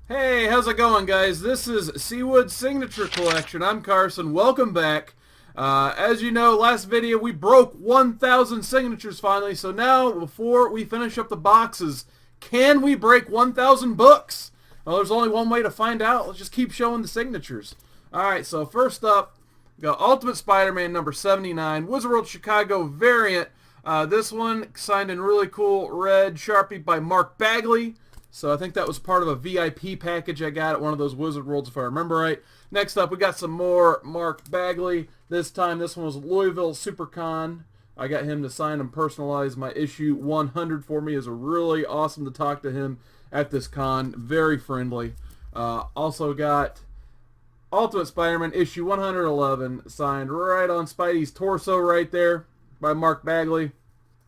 Hey, how's it going, guys? This is Seawood Signature Collection. I'm Carson. Welcome back. As you know, last video we broke 1,000 signatures finally. So now, before we finish up the boxes, can we break 1,000 books? Well, there's only one way to find out. Let's just keep showing the signatures. Alright, so first up, we got Ultimate Spider-Man number 79, Wizard World Chicago variant. This one signed in really cool red Sharpie by Mark Bagley. So I think that was part of a VIP package I got at one of those Wizard Worlds, if I remember right. Next up, we got some more Mark Bagley. This time, this one was Louisville SuperCon. I got him to sign and personalize my issue 100 for me. It was really awesome to talk to him at this con. Very friendly. Also got Ultimate Spider-Man issue 111 signed right on Spidey's torso right there by Mark Bagley.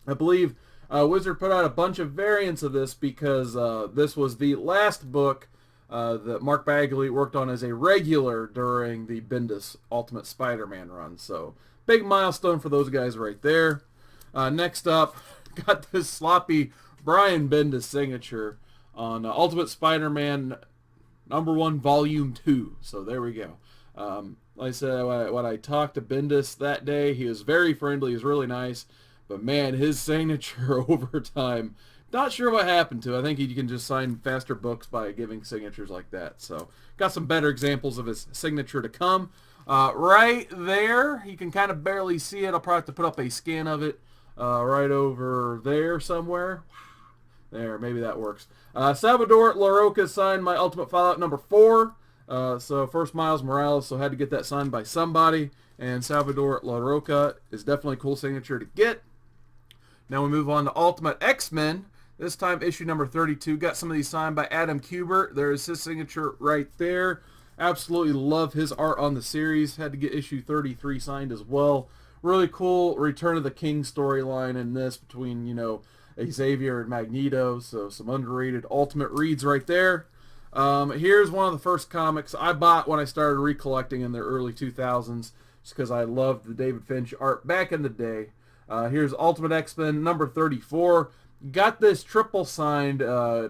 I believe Wizard put out a bunch of variants of this because this was the last book that Mark Bagley worked on as a regular during the Bendis Ultimate Spider-Man run. So, big milestone for those guys right there. Next up, got this sloppy Brian Bendis signature on Ultimate Spider-Man #1 Volume 2. So, there we go. Like I said, when I talked to Bendis that day, he was very friendly. He was really nice. But man, his signature over time, not sure what happened to it. I think he can just sign faster books by giving signatures like that. So, got some better examples of his signature to come. Right there, you can kind of barely see it. I'll probably have to put up a scan of it right over there somewhere. There, maybe that works. Salvador LaRocca signed my Ultimate Fallout #4. So, first Miles Morales, so had to get that signed by somebody. And Salvador LaRocca is definitely a cool signature to get. Now we move on to Ultimate X-Men. This time issue number 32. Got some of these signed by Adam Kubert. There's his signature right there. Absolutely love his art on the series. Had to get issue 33 signed as well. Really cool Return of the King storyline in this between, Xavier and Magneto. So some underrated Ultimate reads right there. Here's one of the first comics I bought when I started recollecting in the early 2000s. Just because I loved the David Finch art back in the day. Here's Ultimate X-Men number 34. Got this triple signed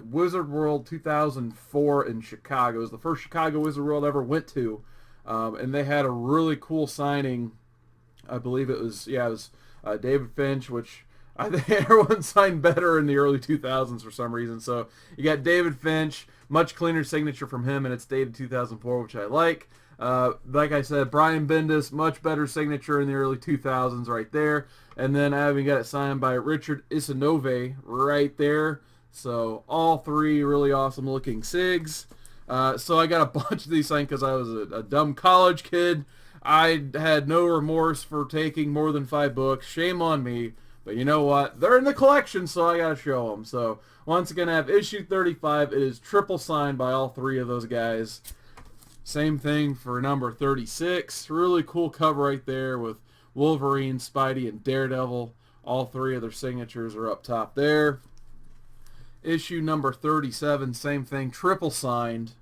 Wizard World 2004 in Chicago. It was the first Chicago Wizard World I ever went to. And they had a really cool signing. I believe it was David Finch, which I think everyone signed better in the early 2000s for some reason. So you got David Finch, much cleaner signature from him, and it's dated 2004, which I like. Like I said, Brian Bendis, much better signature in the early 2000s right there. And then I even got it signed by Richard Isanove right there. So all three really awesome looking SIGs. So I got a bunch of these signed because I was a dumb college kid. I had no remorse for taking more than 5 books. Shame on me. But you know what? They're in the collection, so I got to show them. So once again, I have issue 35. It is triple signed by all three of those guys. Same thing for number 36. Really cool cover right there with Wolverine, Spidey, and Daredevil. All three of their signatures are up top there. Issue number 37, same thing, triple signed.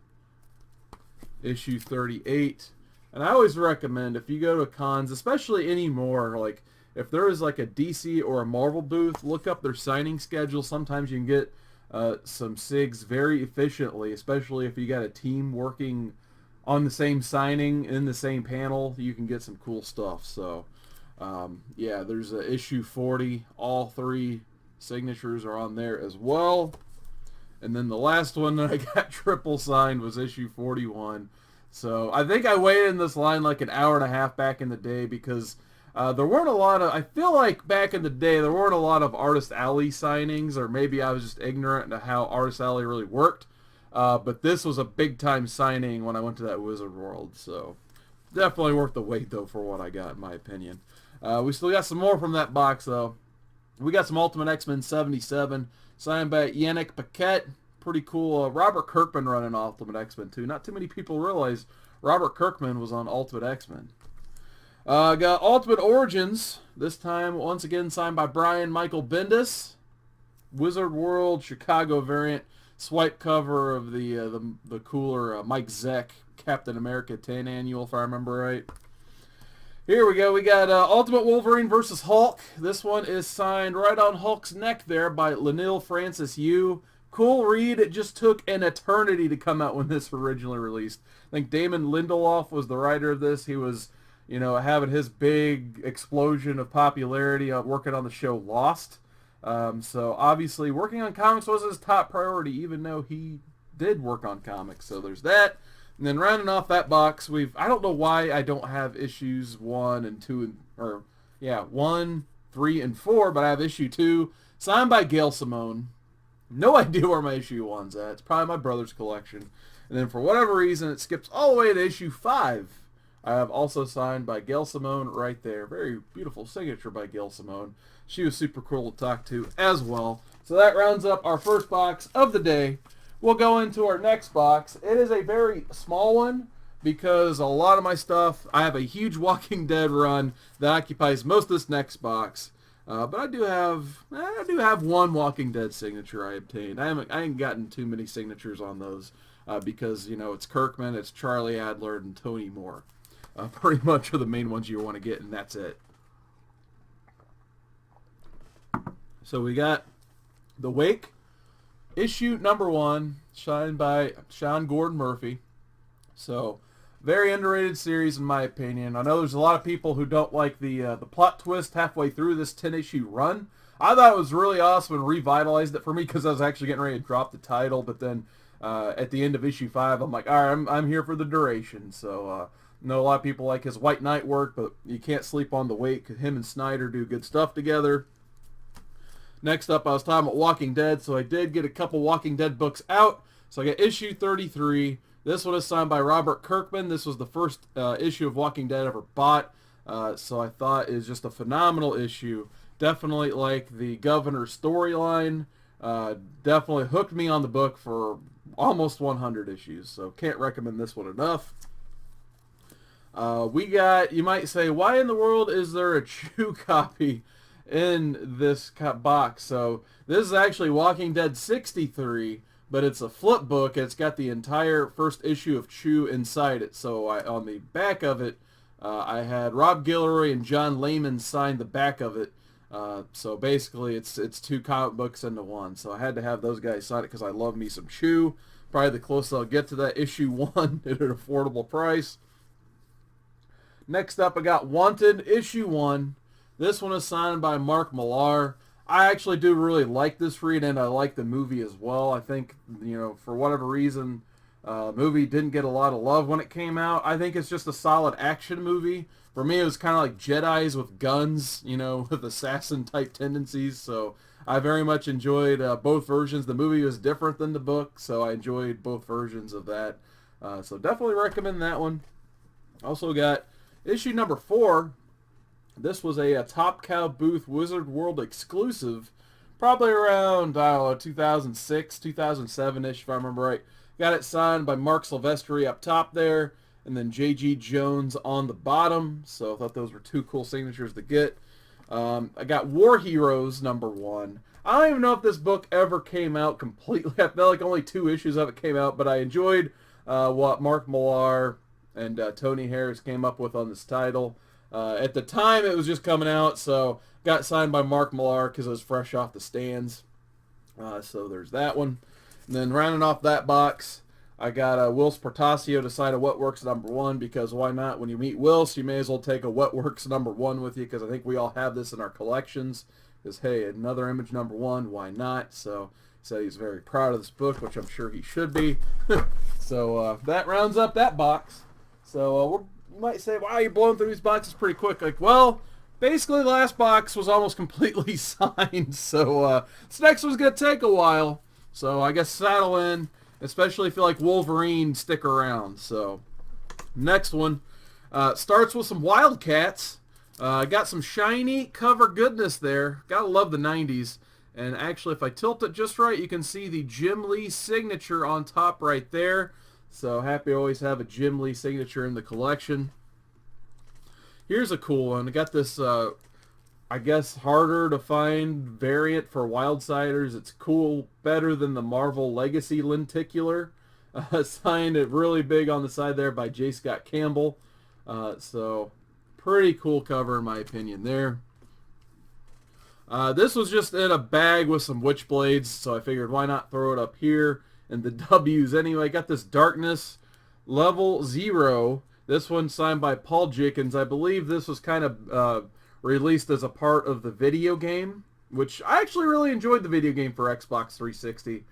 Issue 38. And I always recommend if you go to cons, especially anymore, like if there is like a DC or a Marvel booth, look up their signing schedule. Sometimes you can get some SIGs very efficiently, especially if you got a team working on the same signing in the same panel. You can get some cool stuff. So yeah, there's issue 40. All three signatures are on there as well. And then the last one that I got triple signed was issue 41. So I think I waited in this line like an hour and a half back in the day because there weren't a lot of, I feel like back in the day there weren't a lot of Artist Alley signings, or maybe I was just ignorant to how Artist Alley really worked. But this was a big time signing when I went to that Wizard World. So definitely worth the wait though for what I got, in my opinion. We still got some more from that box though. We got some Ultimate X-Men 77 signed by Yannick Paquette. Pretty cool. Robert Kirkman running Ultimate X-Men too. Not too many people realize Robert Kirkman was on Ultimate X-Men. Got Ultimate Origins. This time once again signed by Brian Michael Bendis. Wizard World Chicago variant. Swipe cover of the cooler Mike Zeck Captain America 10 annual, if I remember right. Here we go. We got Ultimate Wolverine versus Hulk. This one is signed right on Hulk's neck there by Lanil Francis Yu. cool read. It just took an eternity to come out when this originally released. I think Damon Lindelof was the writer of this. He was, you know, having his big explosion of popularity working on the show Lost. So obviously working on comics was his top priority, even though he did work on comics. So there's that. And then rounding off that box, I don't know why I don't have issues 1 and 2, or 1, 3, and 4, but I have issue 2, signed by Gail Simone. No idea where my issue 1's at. It's probably my brother's collection. And then for whatever reason, it skips all the way to issue 5. I have also signed by Gail Simone right there. Very beautiful signature by Gail Simone. She was super cool to talk to as well. So that rounds up our first box of the day. We'll go into our next box. It is a very small one because a lot of my stuff, I have a huge Walking Dead run that occupies most of this next box. But I do have one Walking Dead signature I obtained. I ain't gotten too many signatures on those because, you know, it's Kirkman, it's Charlie Adler, and Tony Moore. Pretty much are the main ones you want to get, and that's it. So we got The Wake, issue number 1, signed by Sean Gordon Murphy. So, very underrated series in my opinion. I know there's a lot of people who don't like the plot twist halfway through this 10-issue run. I thought it was really awesome and revitalized it for me because I was actually getting ready to drop the title, but then at the end of issue 5, I'm like, all right, I'm here for the duration. So, I know a lot of people like his White Knight work, but you can't sleep on The Wake. Him and Snyder do good stuff together. Next up, I was talking about Walking Dead, so I did get a couple Walking Dead books out. So I got issue 33. This one is signed by Robert Kirkman. This was the first issue of Walking Dead I ever bought, so I thought it was just a phenomenal issue. Definitely like the Governor storyline. Definitely hooked me on the book for almost 100 issues, so can't recommend this one enough. We got, you might say, why in the world is there a Chew copy in this box? So this is actually Walking Dead 63, but it's a flip book. It's got the entire first issue of Chew inside it. So on the back of it, I had Rob Guillory and John Layman sign the back of it. So basically it's 2 comic books into one. So I had to have those guys sign it because I love me some Chew. Probably the closest I'll get to that issue 1 at an affordable price. Next up, I got Wanted issue 1. This one is signed by Mark Millar. I actually do really like this read, and I like the movie as well. I think, you know, for whatever reason, the movie didn't get a lot of love when it came out. I think it's just a solid action movie. For me, it was kind of like Jedis with guns, you know, with assassin-type tendencies. So I very much enjoyed both versions. The movie was different than the book, so I enjoyed both versions of that. So definitely recommend that one. Also got issue number 4. This was a Top Cow Booth Wizard World exclusive, probably around, I don't know, 2006, 2007-ish, if I remember right. Got it signed by Mark Silvestri up top there, and then J.G. Jones on the bottom. So I thought those were 2 cool signatures to get. I got War Heroes number 1. I don't even know if this book ever came out completely. I felt like only 2 issues of it came out, but I enjoyed what Mark Millar and Tony Harris came up with on this title. At the time, it was just coming out, so got signed by Mark Millar because it was fresh off the stands. So there's that one. And then rounding off that box, I got Will Spartasio to sign a Wetworks number 1 because why not? When you meet Will, you may as well take a Wetworks number 1 with you because I think we all have this in our collections. Because, hey, another Image number 1, why not? So he said he's very proud of this book, which I'm sure he should be. So that rounds up that box. So you might say, wow, you're blowing through these boxes pretty quick. Like, well, basically the last box was almost completely signed. So this next one's going to take a while. So I guess saddle in, especially if you like Wolverine, stick around. So next one starts with some Wildcats. Got some shiny cover goodness there. Gotta love the 90s. And actually, if I tilt it just right, you can see the Jim Lee signature on top right there. So happy to always have a Jim Lee signature in the collection. Here's a cool one. I got this, I guess, harder to find variant for Wildsiders. It's cool, better than the Marvel Legacy lenticular. Signed it really big on the side there by J. Scott Campbell. So pretty cool cover in my opinion there. This was just in a bag with some Witchblades, so I figured why not throw it up here in the W's anyway. Got this Darkness Level 0. This one signed by Paul Jenkins. I believe this was kind of released as a part of the video game, which I actually really enjoyed the video game for Xbox 360.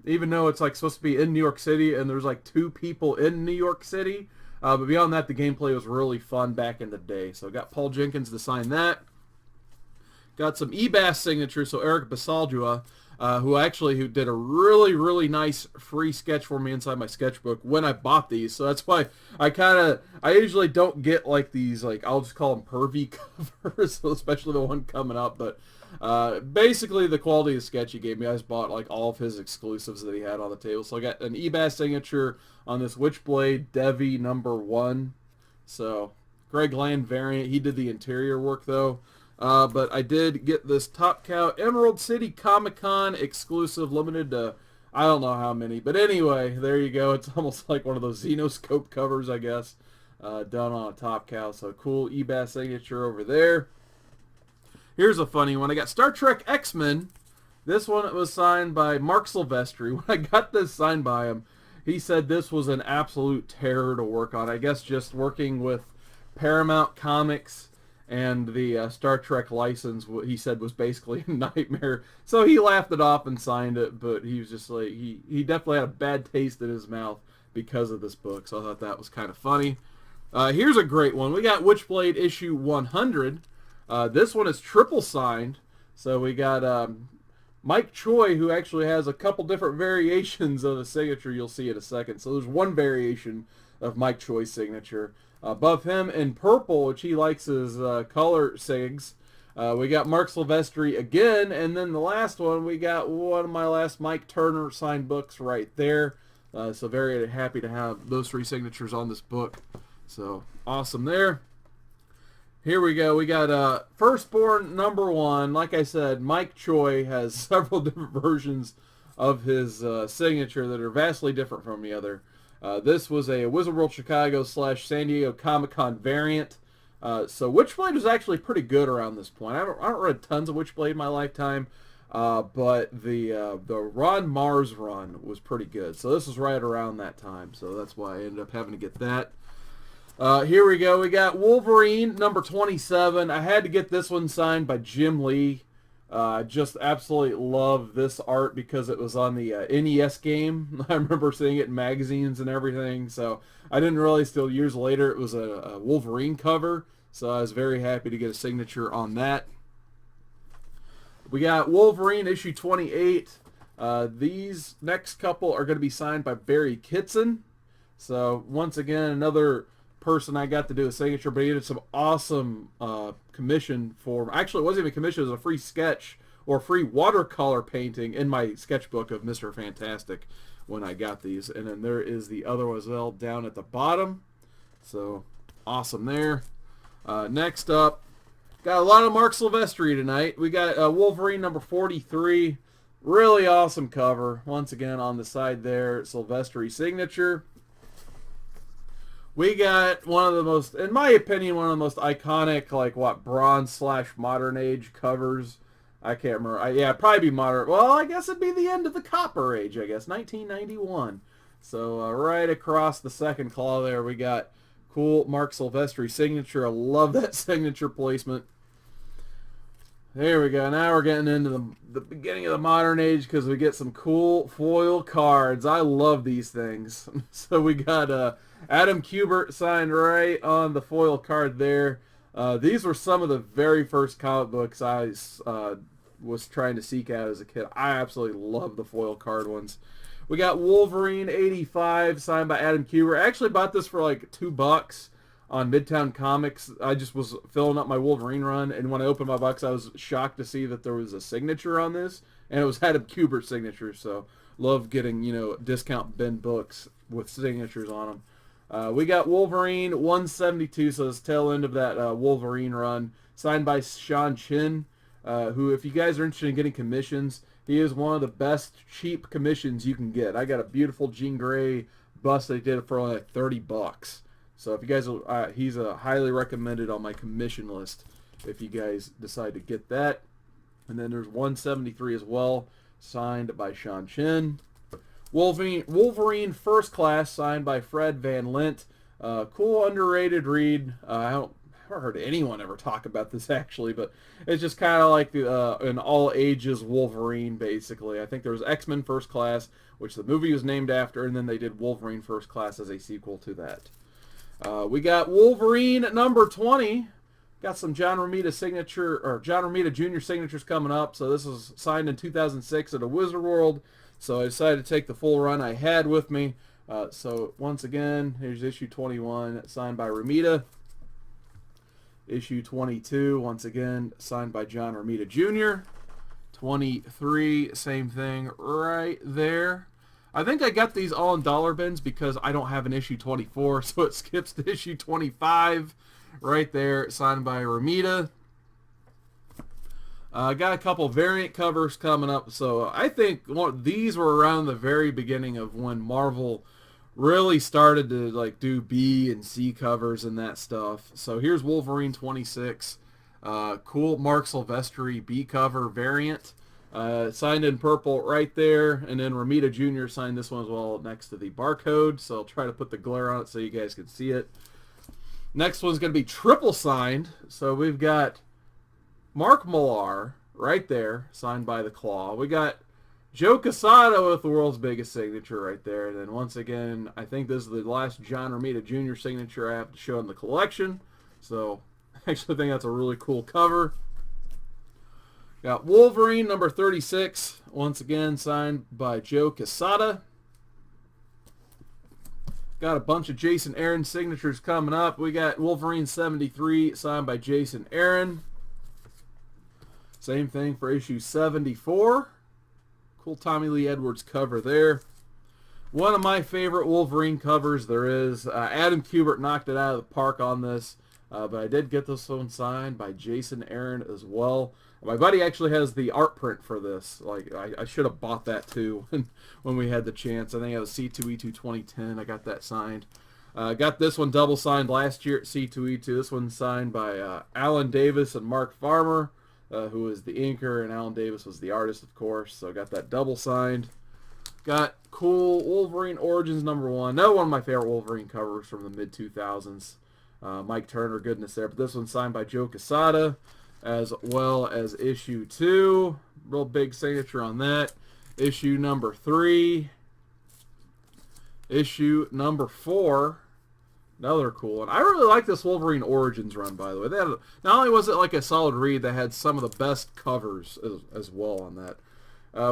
Even though it's like supposed to be in New York City and there's like 2 people in New York City. But beyond that, the gameplay was really fun back in the day. So I got Paul Jenkins to sign that. Got some eBass signatures, so Eric Basaldua, who did a really, really nice free sketch for me inside my sketchbook when I bought these. So that's why I usually don't get like these, like, I'll just call them pervy covers, so especially the one coming up. But basically the quality of the sketch he gave me, I just bought like all of his exclusives that he had on the table. So I got an eBass signature on this Witchblade Devi #1. So Greg Land variant. He did the interior work though. But I did get this Top Cow Emerald City Comic-Con exclusive, limited to I don't know how many. But anyway, there you go. It's almost like one of those Xenoscope covers, I guess, done on a Top Cow. So cool eBass signature over there. Here's a funny one. I got Star Trek X-Men. This one was signed by Mark Silvestri. When I got this signed by him, he said this was an absolute terror to work on. I guess just working with Paramount Comics and the Star Trek license, what he said was basically a nightmare. So he laughed it off and signed it, but he was just like, he definitely had a bad taste in his mouth because of this book. So I thought that was kind of funny. Here's a great one. We got Witchblade issue 100. This one is triple signed. So we got Mike Choi, who actually has a couple different variations of the signature you'll see in a second. So there's one variation of Mike Choi's signature. Above him in purple, which he likes his color sigs, we got Mark Silvestri again, and then the last one, we got one of my last Mike Turner signed books right there. So very happy to have those 3 signatures on this book. So awesome there. Here we go. We got Firstborn #1. Like I said, Mike Choi has several different versions of his signature that are vastly different from the other. This was a Wizard World Chicago / San Diego Comic-Con variant. So Witchblade was actually pretty good around this point. I haven't read tons of Witchblade in my lifetime, but the Ron Mars run was pretty good. So this was right around that time. So that's why I ended up having to get that. Here we go. We got Wolverine #27. I had to get this one signed by Jim Lee. Just absolutely love this art because it was on the NES game. I remember seeing it in magazines and everything, so I didn't realize till years later it was a Wolverine cover, so I was very happy to get a signature on that. We got Wolverine issue 28. These next couple are going to be signed by Barry Kitson. So once again, another person I got to do a signature, but he did some awesome commission for, actually it wasn't even a commission, it was a free sketch or free watercolor painting in my sketchbook of Mr. Fantastic when I got these. And then there is the other one as well down at the bottom. So awesome there. Next up, got a lot of Mark Silvestri tonight. We got Wolverine #43. Really awesome cover. Once again on the side there, Silvestri signature. We got one of the most, in my opinion, one of the most iconic, like, Bronze / Modern Age covers. I can't remember. Yeah, probably be Modern. Well, I guess it'd be the end of the Copper Age, I guess. 1991. So, right across the second claw there, we got cool Mark Silvestri signature. I love that signature placement. There we go. Now we're getting into the beginning of the Modern Age because we get some cool foil cards. I love these things. So we got Adam Kubert signed right on the foil card there. These were some of the very first comic books I was trying to seek out as a kid. I absolutely love the foil card ones. We got Wolverine '85 signed by Adam Kubert. I actually bought this for like $2 on Midtown Comics. I just was filling up my Wolverine run, and when I opened my box, I was shocked to see that there was a signature on this, and it was Adam Kubert's signature. So love getting, discount bin books with signatures on them. We got Wolverine 172, so it's tail end of that Wolverine run, signed by Sean Chin, who, if you guys are interested in getting commissions, he is one of the best cheap commissions you can get. I got a beautiful Jean Grey bust they did for like $30. So if you guys, he's highly recommended on my commission list if you guys decide to get that. And then there's 173 as well, signed by Sean Chin. Wolverine First Class, signed by Fred Van Lint. Cool, underrated read. I haven't heard anyone ever talk about this actually, but it's just kind of like an all ages Wolverine basically. I think there was X-Men First Class, which the movie was named after, and then they did Wolverine First Class as a sequel to that. We got Wolverine number 20. Got some John Romita Jr. signatures coming up. So this was signed in 2006 at a Wizard World. So I decided to take the full run I had with me. So once again, here's issue 21, signed by Romita. Issue 22, once again, signed by John Romita Jr. 23, same thing right there. I think I got these all in dollar bins because I don't have an issue 24, so it skips to issue 25 right there, signed by Romita. Got a couple variant covers coming up, so I think these were around the very beginning of when Marvel really started to like do B and C covers and that stuff. So here's Wolverine 26, cool Mark Silvestri B cover variant, signed in purple right there, and then Romita Jr. signed this one as well next to the barcode. So I'll try to put the glare on it so you guys can see it. Next one's going to be triple signed. So we've got Mark Millar right there, signed by the Claw. We got Joe Quesada with the world's biggest signature right there. And then once again, I think this is the last John Romita Jr. signature I have to show in the collection. So I actually think that's a really cool cover. Got Wolverine number 36, once again signed by Joe Quesada. Got a bunch of Jason Aaron signatures coming up. We got Wolverine 73 signed by Jason Aaron. Same thing for issue 74. Cool Tommy Lee Edwards cover there. One of my favorite Wolverine covers there is. Adam Kubert knocked it out of the park on this. But I did get this one signed by Jason Aaron as well. My buddy actually has the art print for this. Like I should have bought that too when we had the chance. I think it was C2E2 2010. I got that signed. Got this one double signed last year at C2E2. This one's signed by Alan Davis and Mark Farmer, who is the inker, and Alan Davis was the artist, of course. So got that double signed. Got cool Wolverine Origins number 1. Another one of my favorite Wolverine covers from the mid-2000s. Mike Turner goodness there. But this one's signed by Joe Quesada, as well as issue 2. Real big signature on that. Issue number 3. Issue number 4. Another cool one. I really like this Wolverine Origins run, by the way. They had, not only was it like a solid read, they had some of the best covers as well on that.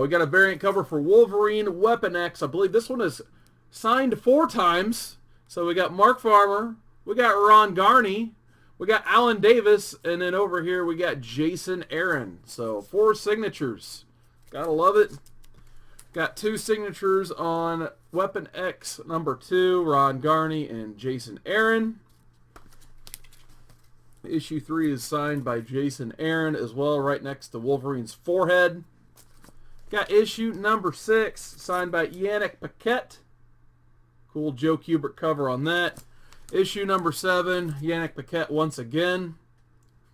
We got a variant cover for Wolverine Weapon X. I believe this one is signed 4 times. So we got Mark Farmer, we got Ron Garney, we got Alan Davis, and then over here we got Jason Aaron. So 4 signatures. Gotta love it. Got 2 signatures on Weapon X number 2, Ron Garney and Jason Aaron. Issue 3 is signed by Jason Aaron as well, right next to Wolverine's forehead. Got issue number 6, signed by Yannick Paquette. Cool Joe Kubert cover on that. Issue number 7, Yannick Paquette once again.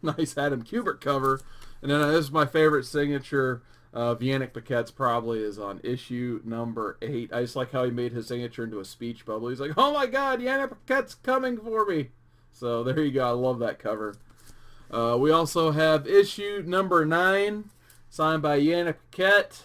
Nice Adam Kubert cover. And then this is my favorite signature of Yannick Paquette's probably is on issue number 8. I just like how he made his signature into a speech bubble. He's like, oh my god, Yannick Paquette's coming for me. So there you go. I love that cover. We also have issue number 9, signed by Yannick Paquette.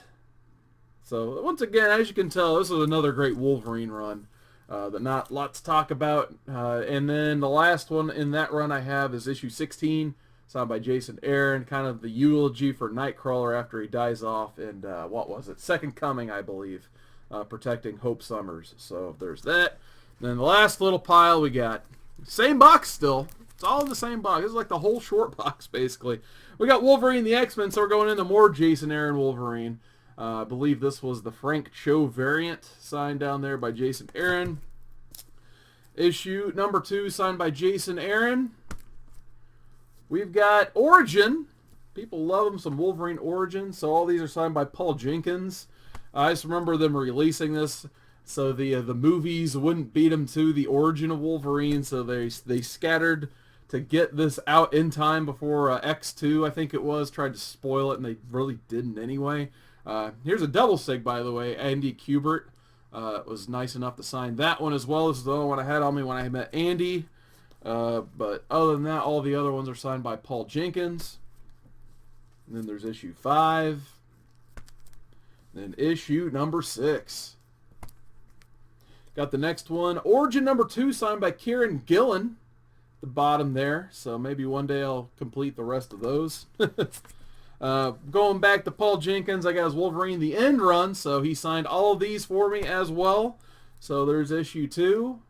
So once again, as you can tell, this is another great Wolverine run that not lots to talk about. And then the last one in that run I have is issue 16, signed by Jason Aaron, kind of the eulogy for Nightcrawler after he dies off in, what was it, Second Coming, I believe, protecting Hope Summers. So there's that. And then the last little pile we got, same box still. It's all in the same box. This is like the whole short box, basically. We got Wolverine the X-Men, so we're going into more Jason Aaron Wolverine. I believe this was the Frank Cho variant, signed down there by Jason Aaron. Issue number 2, signed by Jason Aaron. We've got Origin. People love them, some Wolverine Origin. So all these are signed by Paul Jenkins. I just remember them releasing this so the movies wouldn't beat them to the origin of Wolverine. So they scattered to get this out in time before X2, I think it was, tried to spoil it, and they really didn't anyway. Here's a double sig, by the way. Andy Kubert was nice enough to sign that one as well. This is the only one I had on me when I met Andy. But other than that, all the other ones are signed by Paul Jenkins. And then there's issue 5. Then issue number 6. Got the next one. Origin number 2 signed by Kieran Gillen. The bottom there. So maybe one day I'll complete the rest of those. Going back to Paul Jenkins, I got his Wolverine The End Run. So he signed all of these for me as well. So there's issue 2.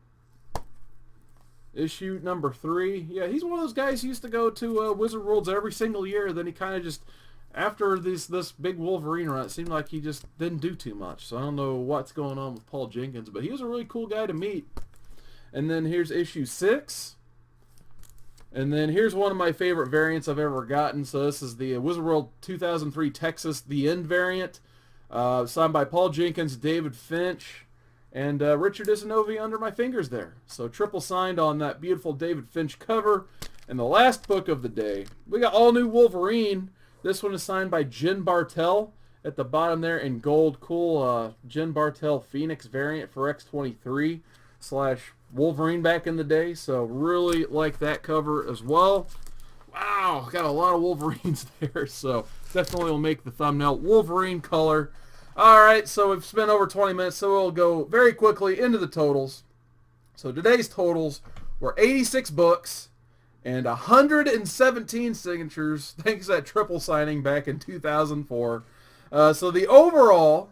Issue number 3. Yeah, he's one of those guys who used to go to Wizard Worlds every single year. Then he kind of just, after this big Wolverine run, it seemed like he just didn't do too much. So I don't know what's going on with Paul Jenkins, but he was a really cool guy to meet. And then here's issue 6. And then here's one of my favorite variants I've ever gotten. So this is the Wizard World 2003 Texas The End variant. Signed by Paul Jenkins, David Finch, and Richard Isinovi under my fingers there. So triple signed on that beautiful David Finch cover. And the last book of the day, we got all new Wolverine. This one is signed by Jen Bartel at the bottom there in gold. Cool Jen Bartel Phoenix variant for X23 / Wolverine back in the day. So really like that cover as well. Wow, got a lot of Wolverines there. So definitely will make the thumbnail Wolverine color. Alright, so we've spent over 20 minutes, so we'll go very quickly into the totals. So today's totals were 86 books and 117 signatures, thanks to that triple signing back in 2004. So the overall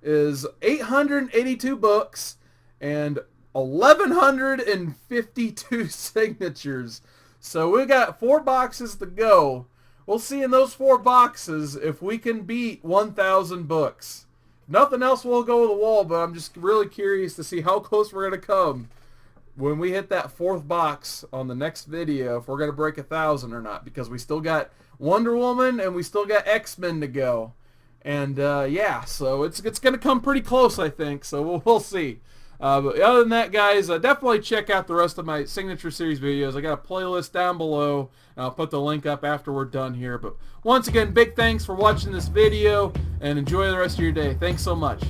is 882 books and 1,152 signatures. So we got 4 boxes to go. We'll see in those 4 boxes if we can beat 1,000 books. Nothing else will go to the wall, but I'm just really curious to see how close we're going to come when we hit that 4th box on the next video, if we're going to break 1,000 or not, because we still got Wonder Woman and we still got X-Men to go. And yeah, so it's going to come pretty close, I think, so we'll see. But other than that, guys, definitely check out the rest of my Signature Series videos. I got a playlist down below, and I'll put the link up after we're done here. But once again, big thanks for watching this video, and enjoy the rest of your day. Thanks so much.